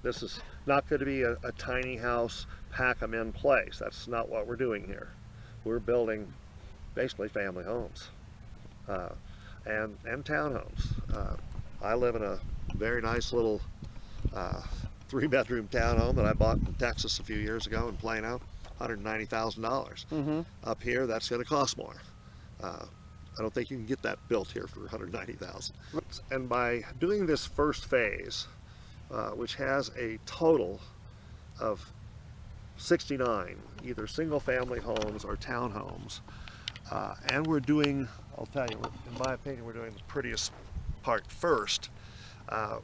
This is not going to be a tiny house, pack them in place. That's not what we're doing here. We're building basically family homes and townhomes. I live in a very nice little 3-bedroom townhome that I bought in Texas a few years ago in Plano, $190,000. Up here, that's going to cost more. I don't think you can get that built here for $190,000. And by doing this first phase, which has a total of 69 either single-family homes or townhomes, and we're doing, I'll tell you, in my opinion, we're doing the prettiest part first.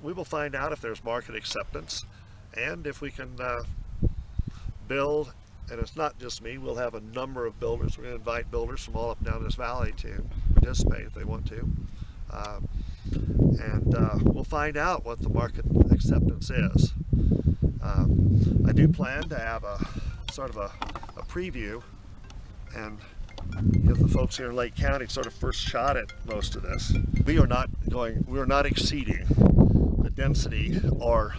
We will find out if there's market acceptance and if we can build. And it's not just me, we'll have a number of builders. We're going to invite builders from all up and down this valley to participate if they want to. We'll find out what the market acceptance is. I do plan to have a sort of a preview and give the folks here in Lake County sort of first shot at most of this. We're not exceeding the density or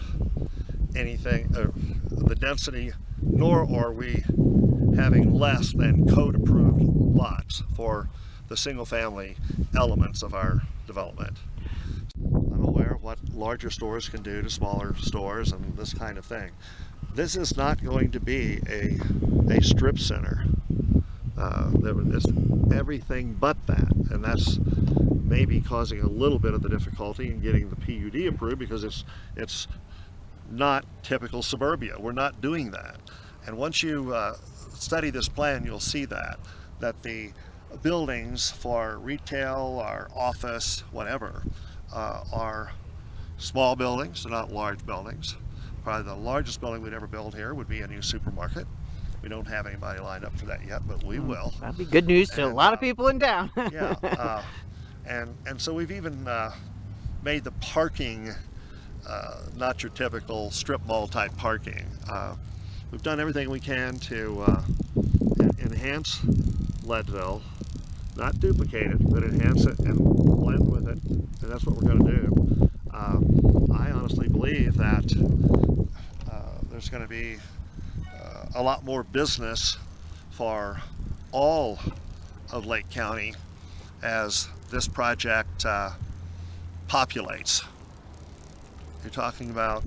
anything, the density, nor are we having less than code-approved lots for the single-family elements of our development. I'm aware of what larger stores can do to smaller stores and this kind of thing. This is not going to be a strip center. It's everything but that, and that's maybe causing a little bit of the difficulty in getting the PUD approved because it's not typical suburbia. We're not doing that. And once you study this plan, you'll see that the buildings for retail or office, whatever, are small buildings. They're not large buildings. Probably the largest building we'd ever build here would be a new supermarket. We don't have anybody lined up for that yet, but we will. That'd be good news to a lot of people in town. Yeah, and so we've even made the parking not your typical strip mall type parking. We've done everything we can to enhance Leadville, not duplicate it, but enhance it and blend with it, and that's what we're going to do. I honestly believe that there's going to be a lot more business for all of Lake County as this project populates. You're talking about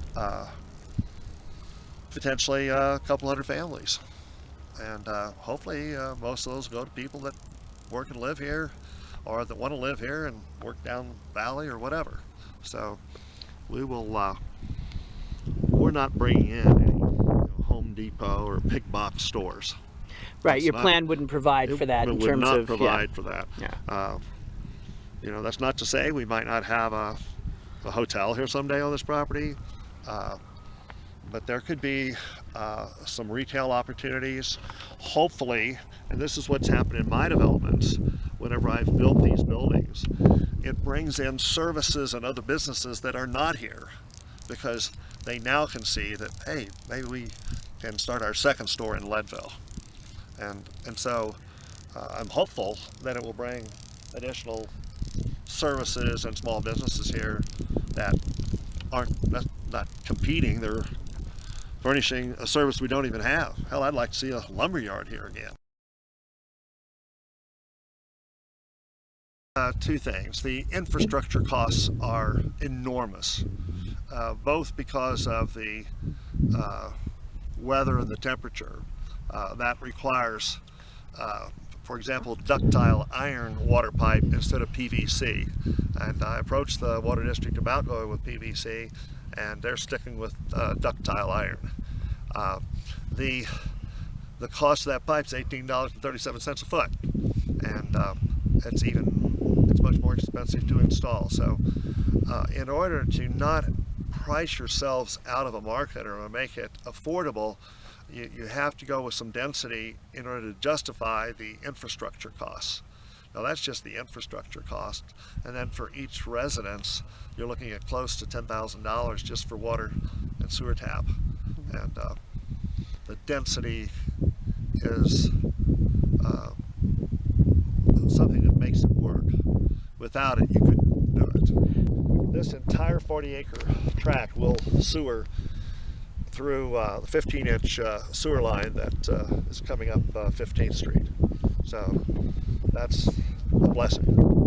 potentially a couple hundred families, and hopefully most of those go to people that work and live here, or that want to live here and work down valley or whatever. So we will. We're not bringing in any Home Depot or big box stores. Right, your plan wouldn't provide for that in terms of... It would not provide for that. Yeah. That's not to say we might not have a hotel here someday on this property, but there could be some retail opportunities, hopefully, and this is what's happened in my developments whenever I've built these buildings. It brings in services and other businesses that are not here, because they now can see that, hey, maybe we can start our second store in Leadville. And so I'm hopeful that it will bring additional services and small businesses here that aren't not competing. They're furnishing a service we don't even have. Hell, I'd like to see a lumber yard here again. Two things. The infrastructure costs are enormous, both because of the weather and the temperature. That requires, for example, ductile iron water pipe instead of PVC. And I approached the Water District about going with PVC, and they're sticking with ductile iron. The cost of that pipe is $18.37 a foot, and it's much more expensive to install. So in order to not price yourselves out of a market or make it affordable, you have to go with some density in order to justify the infrastructure costs. Now that's just the infrastructure cost, and then for each residence you're looking at close to $10,000 just for water and sewer tap. And the density is something that makes it work. Without it, you couldn't do it. This entire 40-acre tract will sewer through the 15-inch sewer line that is coming up 15th Street. So that's a blessing.